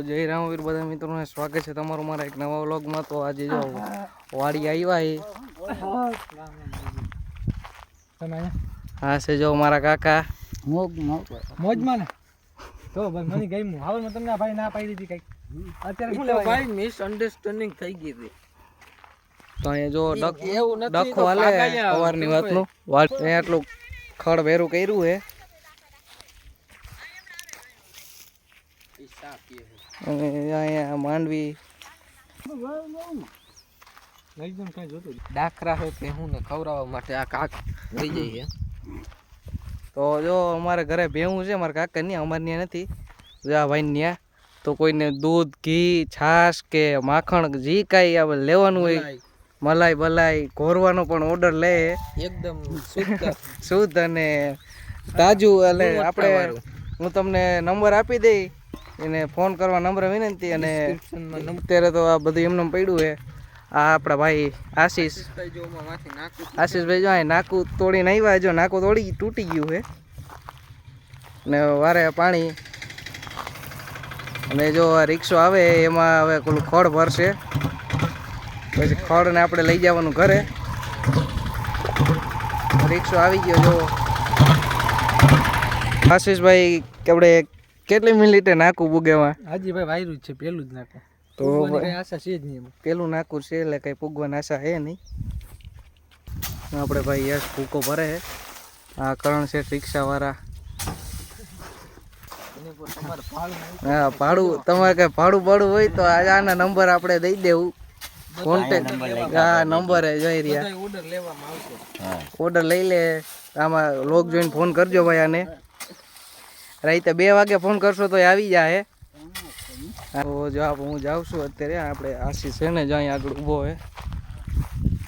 જય રામવીર બધા મિત્રોને સ્વાગત છે તમારું મારા એક નવા વ્લોગમાં। તો આજે જો વાડી આવ્યા હા છે જો મારા કાકા મોજમાં ને તો ભાઈ મને ગઈ હું હવે તમને ભાઈ ના પાડી દીધી કઈ અત્યારે શું લેવા ભાઈ મિસઅન્ડરસ્ટેન્ડિંગ થઈ ગઈ હતી। તો અહીંયા જો ડખો હાલે સવારની વાતનું વાડ અહીંયા આટલું ખડ ભેરું કર્યું હે અને અહીંયા માંડવી એકદમ કઈ જોતું ડાખરા હે કે હું ને ખવડાવવા માટે આ કાક લઈ જઈએ। તો જો અમારે ઘરે ભેહું છે મારા કાકા ની અમારે ત્યાં નથી જો આ ભાઈ ત્યાં તો કોઈને દૂધ ઘી છાશ કે માખણ જે કાંઈ આપણે લેવાનું હોય મલાઈ બલાઈ ઘોરવાનો પણ ઓર્ડર લે એકદમ શુદ્ધ અને તાજું। એટલે આપણે હું તમને નંબર આપી દઈ એને ફોન કરવા નંબર વિનંતી અને અત્યારે તો આ બધું એમને પડ્યું છે। આ આપણા ભાઈ આશીષભાઈ જો નાકું તોડીને આવ્યા જો નાકું તૂટી ગયું છે ને વારે પાણી અને જો આ રિક્ષો આવે એમાં હવે પેલું ખડ ભરશે પછી ખડને આપણે લઈ જવાનું ઘરે। રિક્ષો આવી ગયો જો આશીષભાઈ આપણે કેટલી મિનિટે નાકું પૂગેવા હાજી ભાઈ વાયરું જ છે પેલું જ નાકું તો આશા છે જ નહીં પેલું નાકું છે એટલે કઈ પૂગવાની આશા હે નહીં। આપણે ભાઈ યશ ભૂકો ભરે આ કરણ છે રિક્ષાવાળા હા ભાડું તમારે કઈ ભાડું હોય તો આના નંબર આપણે દઈ દેવું કોન્ટેક્ટ હા નંબર જોઈ રહ્યા ઓર્ડર લેવામાં આવશે ઓર્ડર લઈ લે આમાં લોક જોઈને ફોન કરજો ભાઈ આને રાતે 2 વાગે ફોન કરશો તો આવી જાય। તો જો હું જાઉં છું અત્યારે આપણે આશીષ છે ને જો અહીં આગળ ઊભો હોય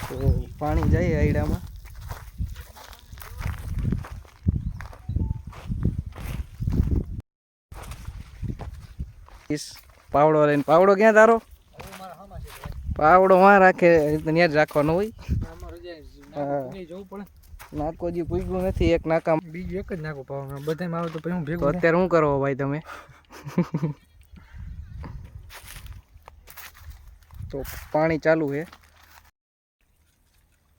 તો પાણી જાય આઈડામાં પાવડો લઈને પાવડો ક્યાં તારો પાવડો માં રાખે ત્યાં જ રાખવાનો હોય નાકો જે પૂગ્યું નથી એક નાકા બીજું એક જ નાખો પાવડો બધામાં આવે તો પછી હું ભેગું અત્યારે શું કરો ભાઈ તમે તો પાણી ચાલુ છે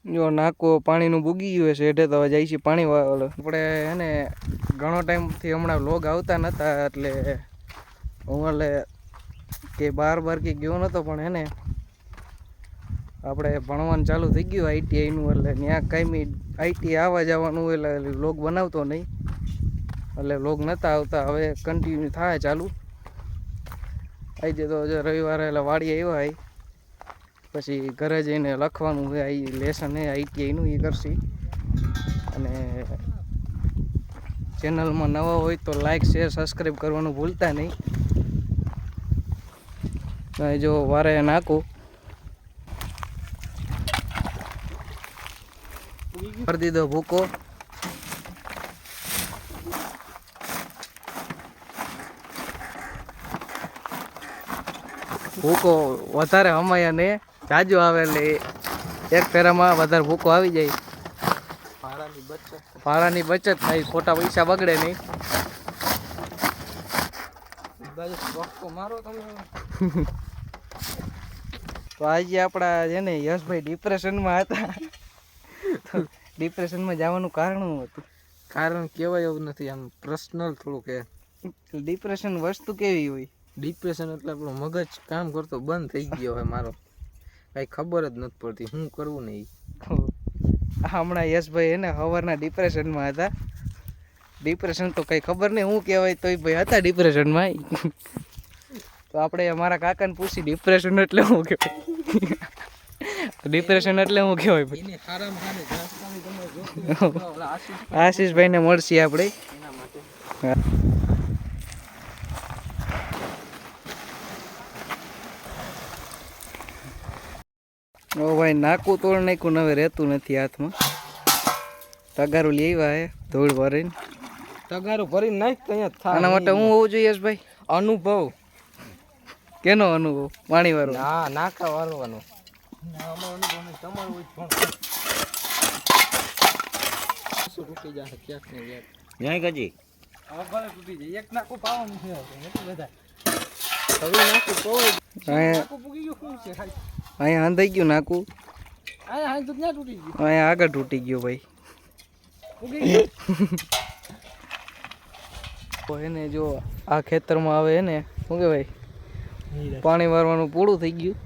જો નાકો પાણીનું ભૂગી ગયું છે એટલે તો જાય છે પાણી વાળો આપણે એને ઘણો ટાઈમથી હમણાં લોગ આવતા નહોતા એટલે હું એટલે કે બાર કે ગયો નહોતો પણ એને આપણે ભણવાનું ચાલુ થઈ ગયું આઈટીઆઈનું એટલે ત્યાં કાંઈ આઈટી આવવા જવાનું એટલે લોગ બનાવતો નહીં એટલે લોગ નહોતા આવતા હવે કન્ટિન્યુ થાય ચાલુ આજે તો રવિવારે એટલે વાડી આવ્યા પછી ઘરે જઈને લખવાનું છે આ લેસન છે આઈટીઆઈનું એ કરશી અને ચેનલમાં નવા હોય તો લાઈક શેર સબસ્ક્રાઈબ કરવાનું ભૂલતા નહીં। જો વારે નાખું કરી દીધો ભૂકો ભૂકો વધારે હમાયા ને જાજો આવે એટલે એક ફેરામાં વધારે ભૂકો આવી જાય ભાડાની બચત થાય ખોટા પૈસા બગડે નહીં તો આજે આપણા છે ને યશભાઈ ડિપ્રેશનમાં હતા ડિપ્રેશનમાં જવાનું કારણ શું હતું કારણ કહેવાય એવું નથી આમ પર્સનલ થોડું કે ડિપ્રેશન વસ્તુ કેવી હોય ડિપ્રેશન એટલે આપણો મગજ કામ કરતો બંધ થઈ ગયો હોય મારો કાંઈ ખબર જ નથી પડતી શું કરવું નહીં હમણાં યશભાઈ એને સવારના ડિપ્રેશનમાં હતા ડિપ્રેશન તો કંઈ ખબર નહીં શું કહેવાય તોય ભાઈ હતા ડિપ્રેશનમાં તો આપણે અમારા કાકાને પૂછી ડિપ્રેશન એટલે શું કહેવાય ડિપ્રેશન એટલે શું કહેવાય ભાઈ આશીષભાઈને મળશે આપણે ઓ ભાઈ નાકું તોડ નાખ્યું હવે રહેતું નથી હાથમાં તગારું લઈ આવ્યા હે ધૂળ ભરીને તગારું ભરીને નાખ અહીંયા આના માટે હું હોવું જોઈએ ભાઈ અનુભવ કેનો અનુભવ પાણી વાળો હા નાકા વાળવાનો તૂટી જશે ક્યાંક ને ક્યાંક જાય ગજી હવે ભલે તૂટી જાય એક નાકું પાવાનું છે બધા હવે નાખું તો અહીંયા નાખું પૂગી ગયું શું છે ખાલી અહીંયા અંધાઈ ગયું નાકું, આ હાથ તો ક્યાં તૂટી ગયું અહીંયા આગળ તૂટી ગયો ભાઈ. પૂગી ગયું તો એને જો આ ખેતરમાં આવે એને શું કહેવાય પાણી વારવાનું પૂરું થઈ ગયું.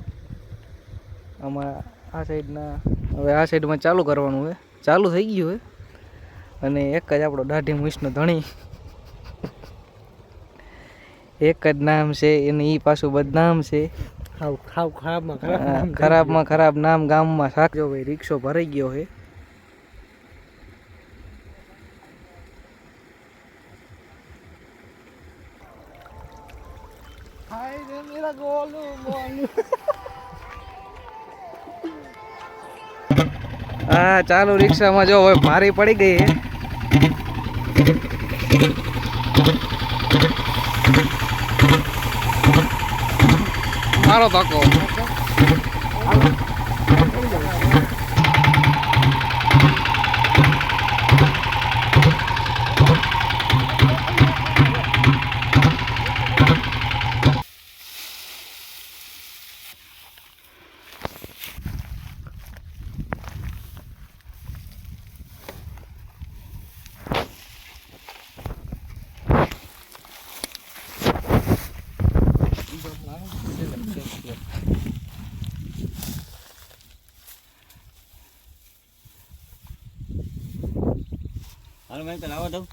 આમાં આ સાઈડના હવે આ સાઈડમાં ચાલુ કરવાનું છે, ચાલુ થઈ ગયું છે. અને એક જ આપણો દાઢી મૂછનો ધણી, એક જ નામ છે એને, એ પાછું બદનામ છે. ખરાબમાં ખરાબ નામ ગામમાં સાચો ભાઈ. રિક્ષો ભરાઈ ગયો છે. હા ચાલુ રિક્ષામાં જો હવે ભારી પડી ગઈ છે. મારો ધક્કો. હાલો મેં તો લાવવા દઉં